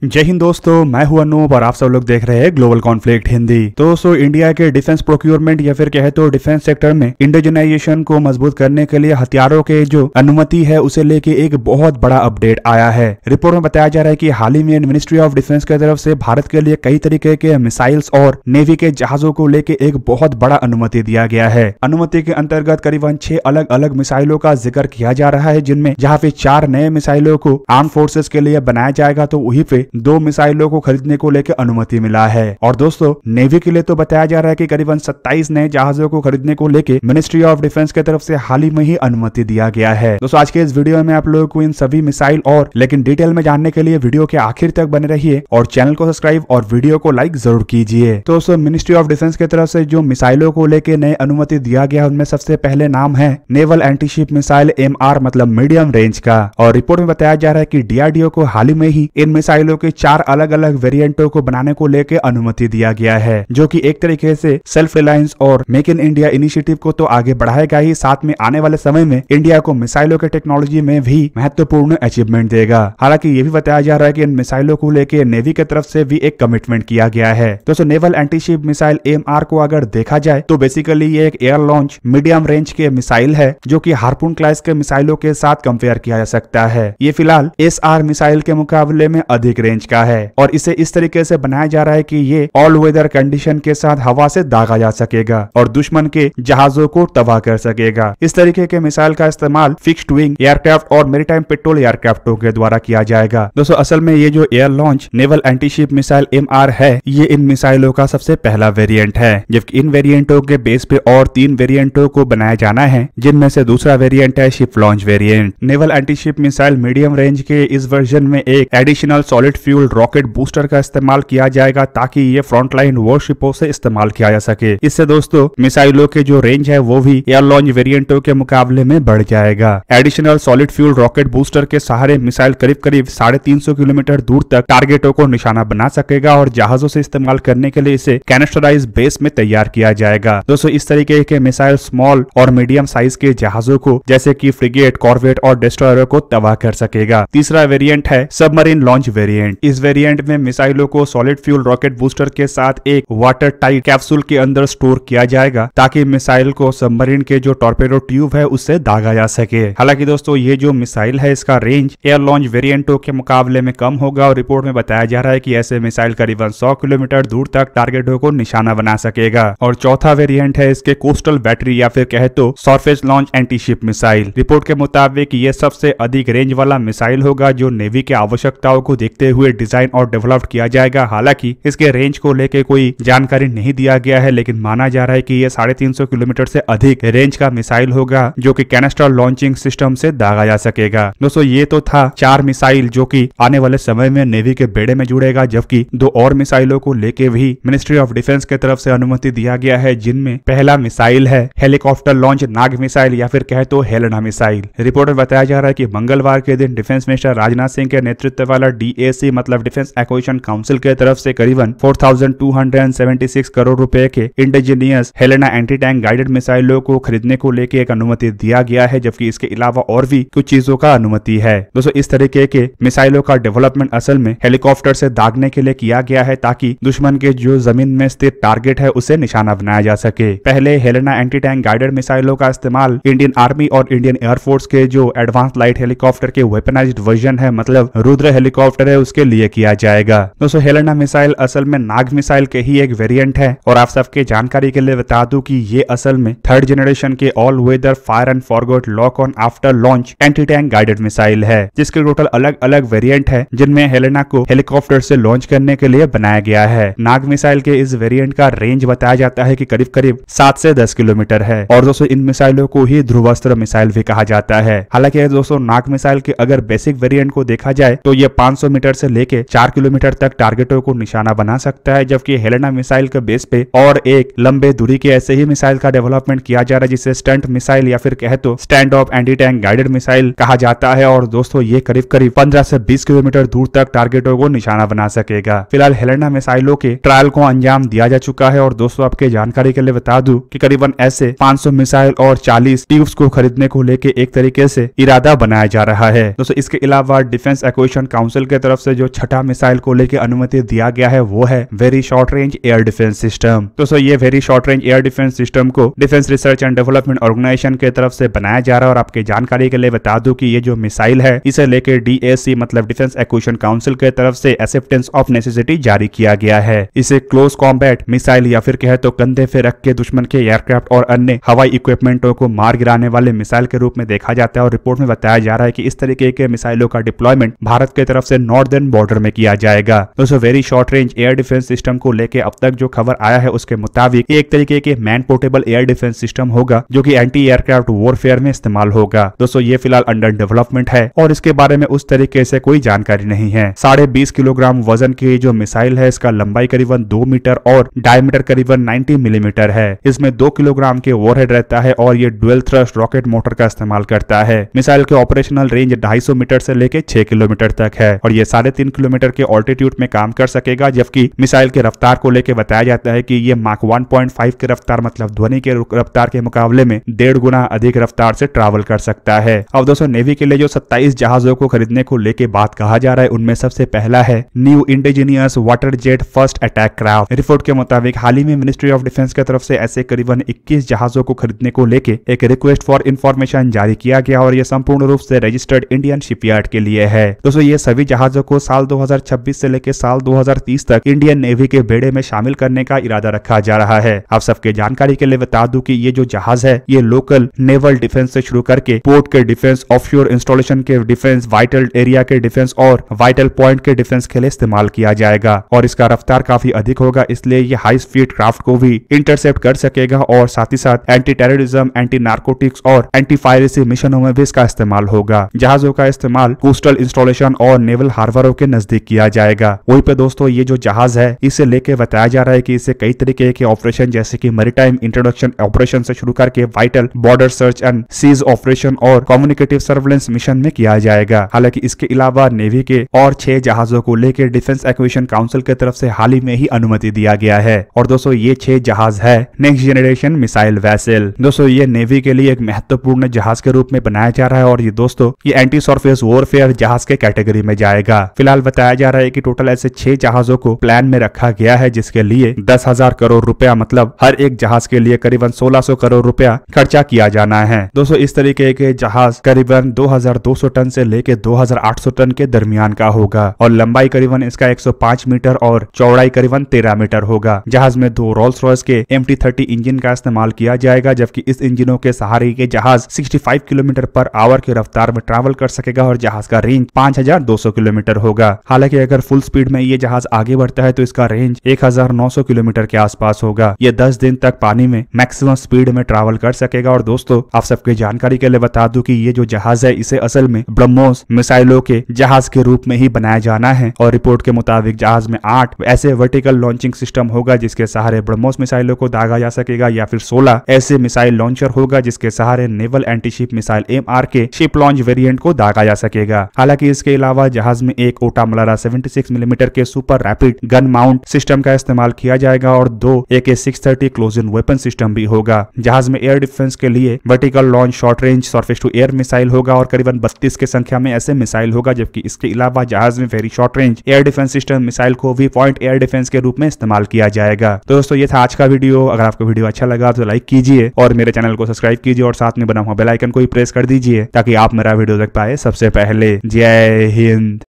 जय हिंद दोस्तों, मैं हूं अनूप और आप सब लोग देख रहे हैं ग्लोबल कॉन्फ्लिक्ट हिंदी। तो दोस्तों, इंडिया के डिफेंस प्रोक्योरमेंट या फिर कहे तो डिफेंस सेक्टर में इंडिजिनाइजेशन को मजबूत करने के लिए हथियारों के जो अनुमति है उसे लेके एक बहुत बड़ा अपडेट आया है। रिपोर्ट में बताया जा रहा है कि हाल ही में मिनिस्ट्री ऑफ डिफेंस की तरफ से भारत के लिए कई तरीके के मिसाइल्स और नेवी के जहाजों को लेके एक बहुत बड़ा अनुमति दिया गया है। अनुमति के अंतर्गत करीबन 6 अलग अलग मिसाइलों का जिक्र किया जा रहा है, जिनमें जहाँ पे 4 नए मिसाइलों को आर्म फोर्सेस के लिए बनाया जाएगा तो वहीं पे 2 मिसाइलों को खरीदने को लेकर अनुमति मिला है। और दोस्तों, नेवी के लिए तो बताया जा रहा है कि करीबन 27 नए जहाजों को खरीदने को लेकर मिनिस्ट्री ऑफ डिफेंस की तरफ से हाल ही में ही अनुमति दिया गया है। दोस्तों, आज के इस वीडियो में आप लोगों को इन सभी मिसाइल और लेकिन डिटेल में जानने के लिए वीडियो के आखिर तक बने रहिए और चैनल को सब्सक्राइब और वीडियो को लाइक जरूर कीजिए। तो दोस्तों, मिनिस्ट्री ऑफ डिफेंस की तरफ से जो मिसाइलों को लेकर नए अनुमति दिया गया उनमें सबसे पहले नाम है नेवल एंटीशिप मिसाइल MR मतलब मीडियम रेंज का। और रिपोर्ट में बताया जा रहा है कि DRDO को हाल ही में ही इन मिसाइलों के 4 अलग अलग वेरिएंटों को बनाने को लेकर अनुमति दिया गया है, जो कि एक तरीके से सेल्फ रिलायंस और मेक इन इंडिया इनिशिएटिव को तो आगे बढ़ाएगा ही, साथ में आने वाले समय में इंडिया को मिसाइलों के टेक्नोलॉजी में भी महत्वपूर्ण अचीवमेंट देगा। हालांकि ये भी बताया जा रहा है कि इन मिसाइलों को लेकर नेवी की तरफ से भी एक कमिटमेंट किया गया है। दोस्तों, नेवल एंटीशिप मिसाइल MR को अगर देखा जाए तो बेसिकली ये एक एयर लॉन्च मीडियम रेंज के मिसाइल है, जो कि हार्पून क्लास के मिसाइलों के साथ कंपेयर किया जा सकता है। ये फिलहाल SR मिसाइल के मुकाबले में अधिक रेंज का है और इसे इस तरीके से बनाया जा रहा है कि ये ऑल वेदर कंडीशन के साथ हवा से दागा जा सकेगा और दुश्मन के जहाजों को तबाह कर सकेगा। इस तरीके के मिसाइल का इस्तेमाल फिक्स्ड विंग एयरक्राफ्ट और मैरीटाइम पेट्रोल एयरक्राफ्टों के द्वारा किया जाएगा। दोस्तों, असल में ये जो air launch naval antiship missile MR है, ये इन मिसाइलों का सबसे पहला वेरिएंट है, जबकि इन वेरिएंटों के बेस पे और 3 वेरिएंटों को बनाया जाना है, जिनमें से दूसरा वेरिएंट है ship launch variant. Naval antiship missile medium range के इस वर्जन में एक additional solid fuel rocket booster का इस्तेमाल किया जाएगा ताकि ये फ्रंटलाइन वॉरशिपों से इस्तेमाल किया जा सके। इससे दोस्तों, मिसाइलों के जो रेंज है वो भी एयर लॉन्च वेरिएंटों के मुकाबले में बढ़ जाएगा। Additional solid fuel rocket booster के सहारे मिसाइल करीब 350 किलोमीटर दूर तक टारगेटों को निशाना बना सकेगा और जहाजों से इस्तेमाल करने के लिए इसे कैनिस्टराइज बेस में तैयार किया जाएगा। दोस्तों, इस तरीके के मिसाइल स्मॉल और मीडियम साइज के जहाजों को जैसे कि फ्रिगेट, कॉर्वेट और डिस्ट्रॉयर को तबाह कर सकेगा। तीसरा वेरिएंट है सबमरीन लॉन्च वेरिएंट। इस वेरिएंट में मिसाइलों को सॉलिड फ्यूल रॉकेट बूस्टर के साथ एक वाटर टाइट कैप्सूल के अंदर स्टोर किया जाएगा ताकि मिसाइल को सबमरीन के जो टॉर्पेडो ट्यूब है उससे दागा जा सके। हालांकि दोस्तों, ये जो मिसाइल है इसका रेंज एयर लॉन्च वेरिएंटों के मुकाबले में कम होगा और रिपोर्ट में बताया जा रहा है कि ऐसे मिसाइल करीबन 100 किलोमीटर दूर तक टारगेटों को निशाना बना सकेगा। और चौथा वेरिएंट है इसके कोस्टल बैटरी या फिर कहे तो surface launch antiship missile. Report के मुताबिक ये सबसे अधिक रेंज वाला मिसाइल होगा जो नेवी के आवश्यकताओं को देखते हुए डिजाइन और डेवलप किया जाएगा। हालांकि इसके रेंज को लेकर कोई जानकारी नहीं दिया गया है, लेकिन माना जा रहा है कि यह 350 किलोमीटर से अधिक रेंज का मिसाइल होगा जो कि कैनिस्टर लॉन्चिंग सिस्टम से दागा जा सकेगा। दोस्तों, ये तो था 4 मिसाइल जो कि आने वाले समय में नेवी के बेड़े में जुड़ेगा, जबकि 2 और मिसाइलों को लेके भी मिनिस्ट्री ऑफ डिफेंस की तरफ से अनुमति दिया गया है, जिनमें पहला मिसाइल है हेलीकॉप्टर लॉन्च नाग मिसाइल या फिर कहे तो हेलेना मिसाइल। रिपोर्ट में बताया जा रहा है कि मंगलवार के दिन डिफेंस मिनिस्टर राजनाथ सिंह के नेतृत्व वाला DAC मतलब डिफेंस एक्विजिशन काउंसिल के तरफ से करीबन 4276 करोड़ रुपए के indigenous Helena anti tank guided मिसाइलों को खरीदने को लेकर एक अनुमति दिया गया है, जबकि इसके अलावा और भी कुछ चीजों का अनुमति है। दोस्तों, इस तरीके के मिसाइलों का डेवलपमेंट असल में हेलीकॉप्टर से दागने के लिए किया गया है ताकि दुश्मन के जो जमीन में स्थित टारगेट है उसे निशाना बनाया जा सके। पहले हेलेना एंटी टैंक गाइडेड मिसाइलों का इस्तेमाल इंडियन आर्मी और इंडियन एयरफोर्स के जो एडवांस लाइट हेलीकॉप्टर के वेपनाइज्ड वर्जन है मतलब रुद्र हेलीकॉप्टर है उसके लिए किया जाएगा। दोस्तों, हेलेना मिसाइल असल में नाग मिसाइल के ही एक वेरिएंट है और आप सबके जानकारी के लिए बता दूं कि ये असल में 3rd जनरेशन के all weather fire and forgot lock on after launch anti tank guided missile है, जिसके टोटल अलग अलग वेरिएंट है, जिनमें हेलेना को हेलीकॉप्टर से लॉन्च करने के लिए बनाया गया है। नाग मिसाइल के इस वेरिएंट का रेंज बताया जाता है कि करीब 7 से 10 किलोमीटर है और दोस्तों, इन मिसाइलों को ही ध्रुवास्त्र मिसाइल भी कहा जाता है। हालांकि दोस्तों, नाग मिसाइल के अगर बेसिक वेरिएंट को देखा जाए तो ये 500 मीटर से लेके 4 किलोमीटर तक टारगेटों को निशाना बना सकता है, जबकि हेलेना मिसाइल के बेस पे और एक लंबे दूरी के ऐसे ही मिसाइल का डेवलपमेंट किया जा रहा है जिसे स्टंट मिसाइल या फिर कहे तो stand of anti tank guided missile कहा जाता है। और दोस्तों, ये करीब 15 से 20 किलोमीटर दूर तक टारगेटों को निशाना बना सकेगा। फिलहाल हेलेना मिसाइलों के ट्रायल को अंजाम दिया जा चुका है और दोस्तों, आपके जानकारी के लिए बता दूं कि करीबन ऐसे 500 मिसाइल और 40 ट्यूब्स को खरीदने को लेके एक तरीके से इरादा बनाया जा रहा है। दोस्तों, इसके अलावा डिफेंस एक्विजिशन काउंसिल की तरफ से जो छठा मिसाइल को लेकर अनुमति दिया गया है वो है very short range air defence system. दोस्तों ये very short range air defence system को defence research and development organisation की तरफ से बनाया जा रहा है। और आपकी जानकारी के लिए बता दूं कि ये जो मिसाइल है इसे लेकर DAC मतलब डिफेंस एक्विजिशन काउंसिल की तरफ से एक्सेप्टेंस ऑफ नेसेसिटी जारी किया गया है। इसे क्लोज कॉम्बैट मिसाइल या फिर कहे तो कंधे पे रख के दुश्मन के एयरक्राफ्ट और अन्य हवाई इक्विपमेंटों को मार गिराने वाले मिसाइल के रूप में देखा जाता है। और रिपोर्ट में बताया जा रहा है कि इस तरीके के मिसाइलों का डिप्लॉयमेंट भारत की तरफ से नॉर्दर्न बॉर्डर में किया जाएगा। दोस्तों very short range air defence system को लेकर अब तक जो खबर आया है उसके मुताबिक एक तरीके के man portable air defence system होगा जो कि एंटी एयरक्राफ्ट वॉरफेयर में इस्तेमाल होगा। दोस्तों ये फिलहाल अंडर डेवलपमेंट है और इसके बारे में उस तरीके से कोई जानकारी नहीं है। 20.5 किलोग्राम वजन की जो मिसाइल है इसका लंबाई करीबन 2 मीटर और डायमीटर करीबन 90 मिलीमीटर है। इसमें 2 किलोग्राम के वॉरहेड रहता है और ये डुअल थ्रस्ट रॉकेट मोटर का इस्तेमाल करता है। मिसाइल के ऑपरेशनल रेंज 250 मीटर से लेकर 6 किलोमीटर तक है और ये 3.5 किलोमीटर के ऑल्टीट्यूड में काम कर सकेगा। जबकि मिसाइल की रफ्तार को लेकर बताया जाता है कि ये माक 1.5 की रफ्तार मतलब ध्वनि के रफ्तार के मुकाबले में 1.5 गुना अधिक रफ्तार से ट्रैवल कर सकता है। अब दोस्तों नेवी के लिए जो 27 जहाजों को खरीदने को लेकर बात कहा जा रहा है उनमें सबसे पहला है new indigenous water jet first attack craft. Report के मुताबिक हाल ही में मिनिस्ट्री ऑफ डिफेंस की तरफ से ऐसे करीबन 21 जहाजों को खरीदने को लेकर एक रिक्वेस्ट फॉर इंफॉर्मेशन जारी किया गया और यह संपूर्ण रूप से रजिस्टर्ड इंडियन शिपयार्ड के लिए है। दोस्तों ये सभी जहाजों को साल 2026 से लेकर साल 2030 तक इंडियन नेवी के बेड़े में शामिल करने का इरादा रखा जा रहा है। आप सबके जानकारी के लिए बता दूं कि ये जो जहाज है ये लोकल नेवल डिफेंस से शुरू करके पोर्ट के डिफेंस, ऑफशोर इंस्टॉलेशन के डिफेंस, वाइटल एरिया के डिफेंस और वाइटल पॉइंट के डिफेंस के लिए इस्तेमाल किया जाएगा। और इसका रफ्तार काफी अधिक होगा इसलिए ये हाई स्पीड क्राफ्ट को भी इंटरसेप्ट कर सकेगा और साथ ही साथ एंटी टेररिज्म, एंटी नार्कोटिक्स और एंटी पायरेसी मिशनों में भी इसका इस्तेमाल होगा। जहाजों का इस्तेमाल कोस्टल इंस्टॉलेशन और नेवल हार्बरों के नजदीक किया जाएगा। वहीं पे दोस्तों ये जो जहाज है इसे लेके बताया जा रहा है कि इसे कई तरीके के ऑपरेशन जैसे कि मैरीटाइम इंट्रोडक्शन ऑपरेशन से शुरू करके vital border search and seize operation और कम्युनिकेटिव सर्वेलेंस मिशन में किया जाएगा। हालांकि इसके अलावा नेवी के और 6 जहाजों को लेकर डिफेंस एक्विजिशन काउंसिल की तरफ से हाल ही में ही अनुमति दिया गया है। और दोस्तों ये 6 जहाज है नेक्स्ट जनरेशन मिसाइल वेसल। दोस्तों ये नेवी के लिए एक महत्वपूर्ण जहाज के रूप में बनाया जा रहा है और ये दोस्तों ये एंटी सरफेस वॉरफेयर जहाज के कैटेगरी में जाएगा। फिलहाल बताया जा रहा है कि टोटल ऐसे 6 जहाजों को प्लान में रखा गया है जिसके लिए 10,000 करोड़ रुपया मतलब हर एक जहाज के लिए करीबन 1600 करोड़ रुपया खर्चा किया जाना है। दोस्तों इस तरीके के जहाज करीबन 2200 टन से लेके 2800 टन के दरमियान का होगा और लंबाई करीबन इसका 105 मीटर और चौड़ाई करीबन 13 मीटर होगा। जहाज में 2 रोल्स रॉयस के MT-30 इंजन का इस्तेमाल किया जाएगा जबकि इस इंजनों के सहारे के जहाज 65 किलोमीटर पर आवर की रफ्तार में ट्रैवल कर सकेगा और जहाज का रेंज 5200 किलोमीटर होगा। हालांकि अगर फुल स्पीड में ये जहाज आगे बढ़ता है तो इसका रेंज 1900 किलोमीटर के आसपास होगा। ये 10 दिन तक पानी में मैक्सिमम स्पीड में ट्रैवल कर सकेगा। और दोस्तों आप सबके जानकारी के लिए बता दूं कि ये जो जहाज है इसे असल में ब्रह्मोस मिसाइलों के जहाज के रूप में ही बनाया जाना है और रिपोर्ट के मुताबिक जहाज में 8 ऐसे वर्टिकल लॉन्चिंग सिस्टम होगा जिसके सहारे ब्रह्मोस मिसाइलों को दागा जा सकेगा या फिर 16 ऐसे मिसाइल लॉन्चर होगा जिसके सहारे नेवल एंटीशिप मिसाइल MR के शिप लॉन्च वेरिएंट को दागा जा सकेगा। हालांकि इसके अलावा जहाज में एक ओटामलारा 76 मिलीमीटर के super rapid gun mount system का इस्तेमाल किया जाएगा और 2 AK-630 close in weapon system भी होगा। जहाज में एयर डिफेंस के लिए vertical launch short range surface to air missile होगा और करीबन 32 की संख्या में ऐसे मिसाइल होगा जबकि इसके अलावा जहाज में very short range air defence system missile को भी पॉइंट एयर डिफेंस के रूप में इस्तेमाल किया जाएगा। तो दोस्तों ये था आज का वीडियो। अगर आपको वीडियो अच्छा लगा तो लाइक कीजिए और मेरे चैनल को सब्सक्राइब कीजिए और साथ में बना हुआ बेल आइकन को भी प्रेस कर दीजिए ताकि आप मेरा वीडियो देख पाए सबसे पहले। जय हिंद।